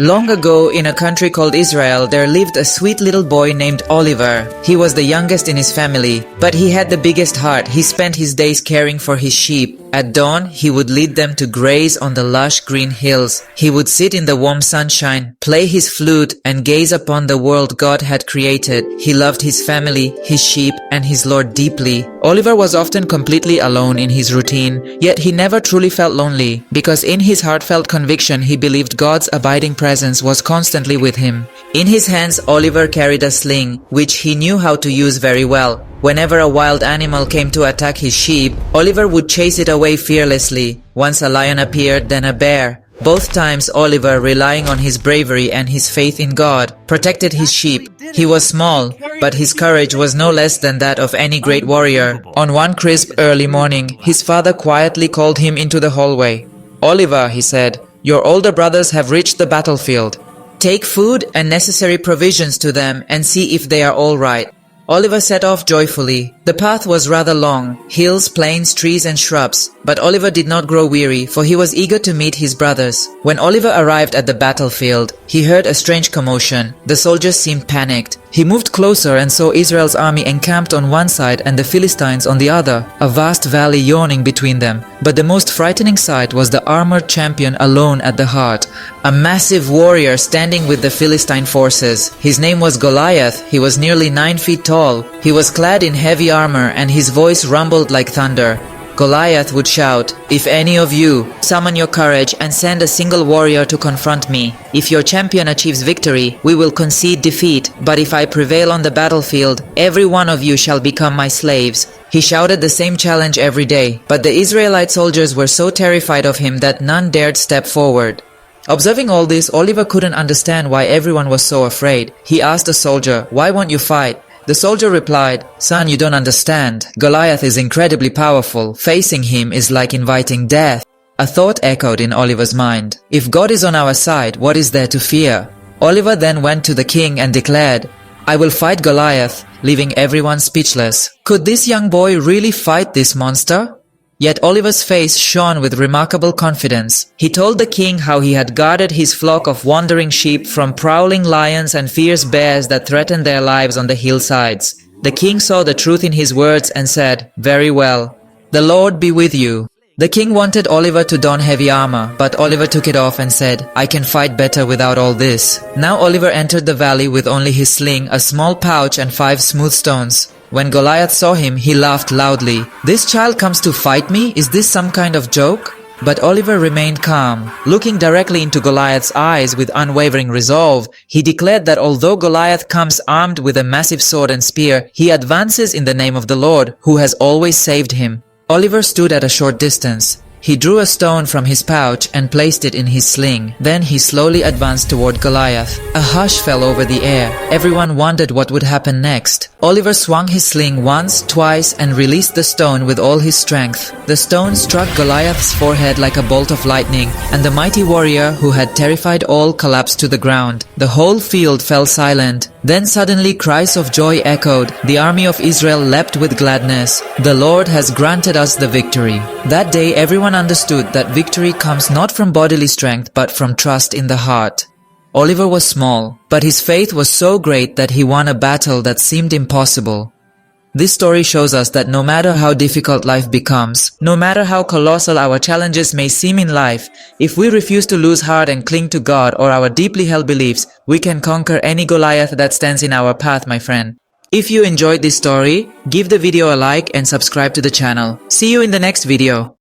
Long ago, in a country called Israel, there lived a sweet little boy named Oliver. He was the youngest in his family, but he had the biggest heart. He spent his days caring for his sheep. At dawn, he would lead them to graze on the lush green hills. He would sit in the warm sunshine, play his flute, and gaze upon the world God had created. He loved his family, his sheep, and his Lord deeply. Oliver was often completely alone in his routine, yet he never truly felt lonely, because in his heartfelt conviction he believed God's abiding presence was constantly with him. In his hands, Oliver carried a sling, which he knew how to use very well. Whenever a wild animal came to attack his sheep, Oliver would chase it away fearlessly. Once a lion appeared, then a bear. Both times Oliver, relying on his bravery and his faith in God, protected his sheep. He was small, but his courage was no less than that of any great warrior. On one crisp early morning, his father quietly called him into the hallway. "Oliver," he said, "your older brothers have reached the battlefield. Take food and necessary provisions to them and see if they are all right." Oliver set off joyfully. The path was rather long, hills, plains, trees and shrubs, but Oliver did not grow weary, for he was eager to meet his brothers. When Oliver arrived at the battlefield, he heard a strange commotion. The soldiers seemed panicked. He moved closer and saw Israel's army encamped on one side and the Philistines on the other, a vast valley yawning between them. But the most frightening sight was the armored champion alone at the heart, a massive warrior standing with the Philistine forces. His name was Goliath. He was nearly 9 feet tall. He was clad in heavy armor and his voice rumbled like thunder. Goliath would shout, "If any of you summon your courage and send a single warrior to confront me. If your champion achieves victory, we will concede defeat, but if I prevail on the battlefield, every one of you shall become my slaves." He shouted the same challenge every day, but the Israelite soldiers were so terrified of him that none dared step forward. Observing all this, Oliver couldn't understand why everyone was so afraid. He asked a soldier, "Why won't you fight?" The soldier replied, "Son, you don't understand. Goliath is incredibly powerful. Facing him is like inviting death." A thought echoed in Oliver's mind. If God is on our side, what is there to fear? Oliver then went to the king and declared, "I will fight Goliath," leaving everyone speechless. Could this young boy really fight this monster? Yet Oliver's face shone with remarkable confidence. He told the king how he had guarded his flock of wandering sheep from prowling lions and fierce bears that threatened their lives on the hillsides. The king saw the truth in his words and said, "Very well. The Lord be with you." The king wanted Oliver to don heavy armor, but Oliver took it off and said, "I can fight better without all this." Now Oliver entered the valley with only his sling, a small pouch and 5 smooth stones. When Goliath saw him, he laughed loudly. "This child comes to fight me? Is this some kind of joke?" But Oliver remained calm. Looking directly into Goliath's eyes with unwavering resolve, he declared that although Goliath comes armed with a massive sword and spear, he advances in the name of the Lord, who has always saved him. Oliver stood at a short distance. He drew a stone from his pouch and placed it in his sling. Then he slowly advanced toward Goliath. A hush fell over the air. Everyone wondered what would happen next. Oliver swung his sling once, twice, and released the stone with all his strength. The stone struck Goliath's forehead like a bolt of lightning, and the mighty warrior who had terrified all collapsed to the ground. The whole field fell silent. Then suddenly cries of joy echoed. The army of Israel leapt with gladness. "The Lord has granted us the victory." That day everyone understood that victory comes not from bodily strength but from trust in the heart. Oliver was small, but his faith was so great that he won a battle that seemed impossible. This story shows us that no matter how difficult life becomes, no matter how colossal our challenges may seem in life, if we refuse to lose heart and cling to God or our deeply held beliefs, we can conquer any Goliath that stands in our path, my friend. If you enjoyed this story, give the video a like and subscribe to the channel. See you in the next video.